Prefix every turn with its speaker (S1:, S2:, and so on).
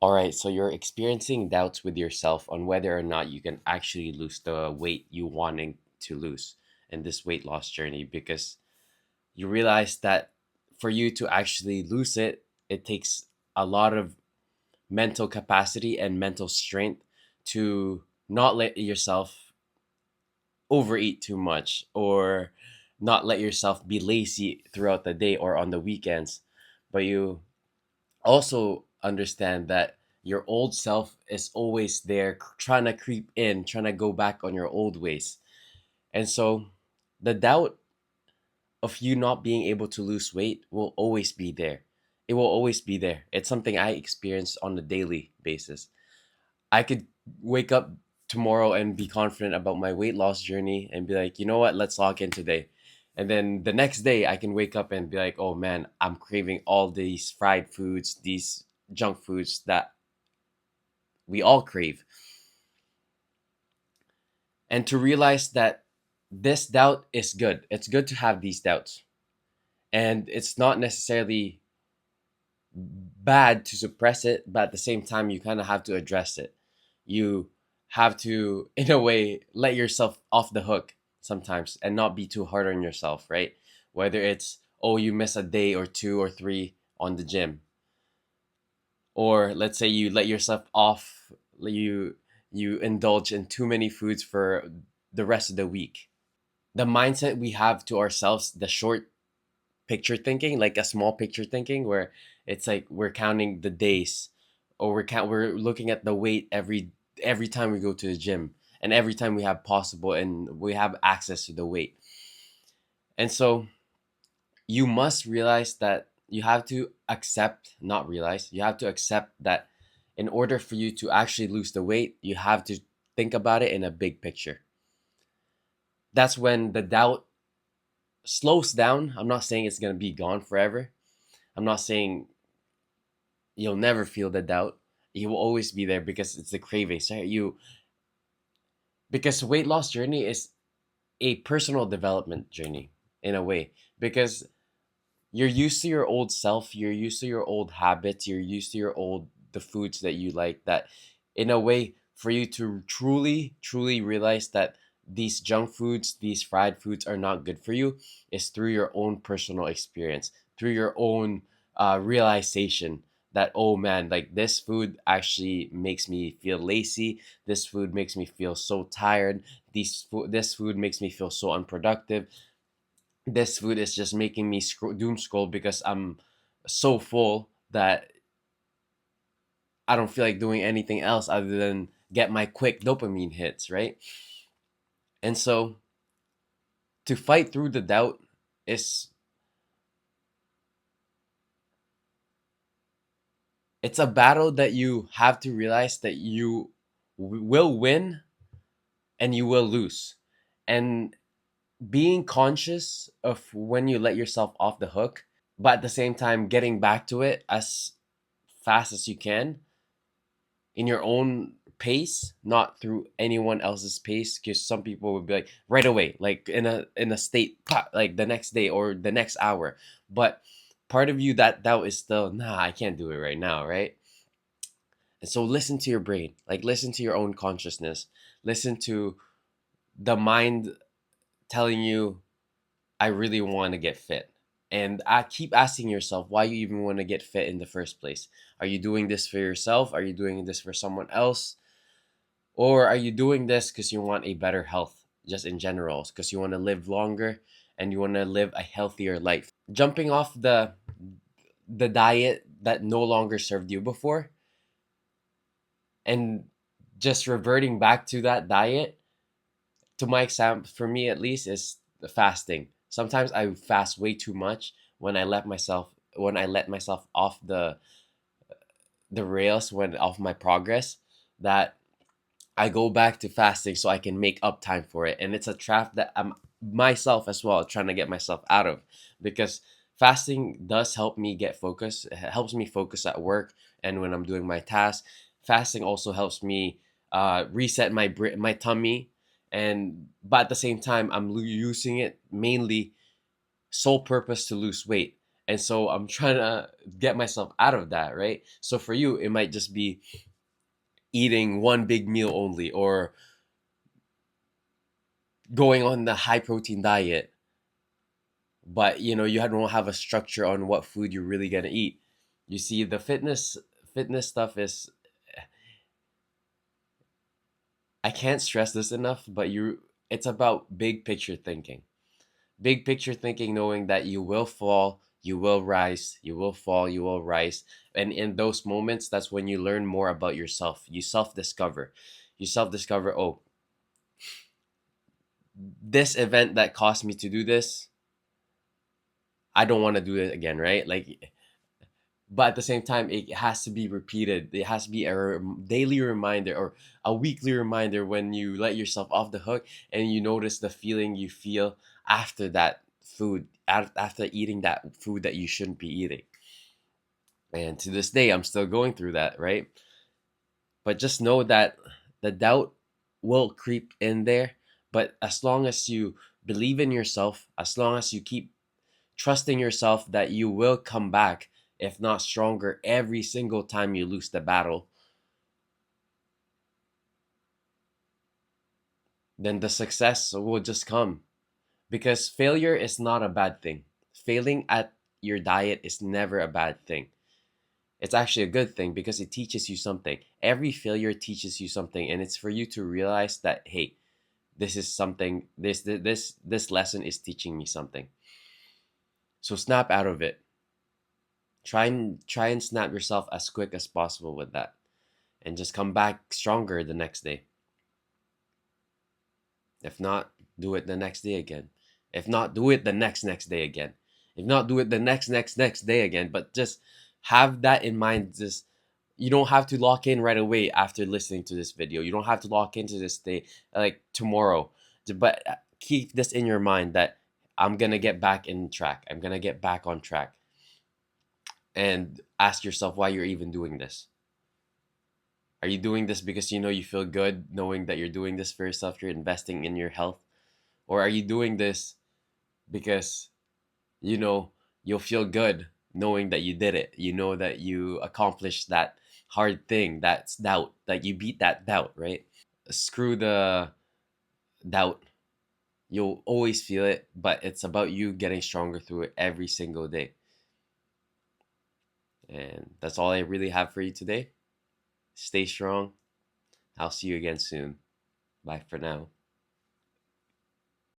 S1: All right, so you're experiencing doubts with yourself on whether or not you can actually lose the weight you wanting to lose in this weight loss journey because you realize that for you to actually lose it, it takes a lot of mental capacity and mental strength to not let yourself overeat too much or not let yourself be lazy throughout the day or on the weekends. But you also understand that your old self is always there trying to creep in, trying to go back on your old ways. And so the doubt of you not being able to lose weight will always be there. It will always be there. It's something I experience on a daily basis. I could wake up tomorrow and be confident about my weight loss journey and be like, you know what, let's log in today. And then the next day, I can wake up and be like, oh man, I'm craving all these fried foods, these junk foods that we all crave. And to realize that this doubt is good. It's good to have these doubts. And it's not necessarily bad to suppress it, but at the same time, you kind of have to address it. You have to, in a way, let yourself off the hook sometimes and not be too hard on yourself, right? Whether it's, oh, you miss a day or two or three on the gym, or let's say you let yourself off, you indulge in too many foods for the rest of the week. The mindset we have to ourselves, the short picture thinking, like a small picture thinking, where it's like we're counting the days, or we're looking at the weight every time we go to the gym and every time we have possible and we have access to the weight. And so you must realize that you have to accept, not realize, you have to accept that in order for you to actually lose the weight, you have to think about it in a big picture. That's when the doubt slows down. I'm not saying it's going to be gone forever. I'm not saying you'll never feel the doubt. You will always be there because it's the cravings, right? Because weight loss journey is a personal development journey in a way, because you're used to your old self, you're used to your old habits, you're used to your old the foods that you like, that in a way for you to truly realize that these junk foods, these fried foods are not good for you is through your own personal experience, through your own realization that, oh man, like this food actually makes me feel lazy, this food makes me feel so tired, this food makes me feel so unproductive, this food is just making me doom scroll because I'm so full that I don't feel like doing anything else other than get my quick dopamine hits, right? And so to fight through the doubt is it's a battle that you have to realize that you will win and you will lose. And being conscious of when you let yourself off the hook, but at the same time getting back to it as fast as you can in your own pace, not through anyone else's pace. Because some people would be like right away, like in a state, like the next day or the next hour. But part of you that doubt is still, nah, I can't do it right now, right? And so listen to your brain, like listen to your own consciousness, listen to the mind telling you, I really want to get fit. And I keep asking yourself why you even want to get fit in the first place. Are you doing this for yourself? Are you doing this for someone else? Or are you doing this because you want a better health, just in general, because you want to live longer and you want to live a healthier life? Jumping off the diet that no longer served you before and just reverting back to that diet, to my example, for me at least, is the fasting. Sometimes I fast way too much when I let myself off the rails, when off my progress, that I go back to fasting so I can make up time for it. And it's a trap that I'm myself as well trying to get myself out of, because fasting does help me get focused. It helps me focus at work and when I'm doing my tasks. Fasting also helps me reset my tummy, and but at the same time I'm using it mainly sole purpose to lose weight. And so I'm trying to get myself out of that, right? So for you, it might just be eating one big meal only, or going on the high protein diet, but you don't have a structure on what food you're really gonna eat. You see, the fitness stuff is, I can't stress this enough, but it's about big picture thinking. Big picture thinking, knowing that you will fall, you will rise, you will fall, you will rise. And in those moments, that's when you learn more about yourself. You self discover. You self discover, oh, this event that caused me to do this, I don't want to do it again, right? Like, but at the same time, it has to be repeated. It has to be a daily reminder or a weekly reminder, when you let yourself off the hook and you notice the feeling you feel after that food, after eating that food that you shouldn't be eating. And to this day, I'm still going through that, right? But just know that the doubt will creep in there. But as long as you believe in yourself, as long as you keep trusting yourself that you will come back, if not stronger, every single time you lose the battle, then the success will just come. Because failure is not a bad thing. Failing at your diet is never a bad thing. It's actually a good thing because it teaches you something. Every failure teaches you something, and it's for you to realize that, hey, this is something, this lesson is teaching me something. So snap out of it. Try and snap yourself as quick as possible with that, and just come back stronger the next day. If not, do it the next day again. If not, do it the next day again. If not, do it the next day again. But just have that in mind. Just, you don't have to lock in right away after listening to this video. You don't have to lock into this day like tomorrow. But keep this in your mind that I'm gonna get back in track. I'm gonna get back on track. And ask yourself why you're even doing this. Are you doing this because you feel good knowing that you're doing this for yourself? You're investing in your health, or are you doing this because you know you'll feel good knowing that you did it? You know that you accomplished that hard thing. That's doubt. Like, you beat that doubt, right? Screw the doubt. You'll always feel it, but it's about you getting stronger through it every single day. And that's all I really have for you today. Stay strong. I'll see you again soon. Bye for now.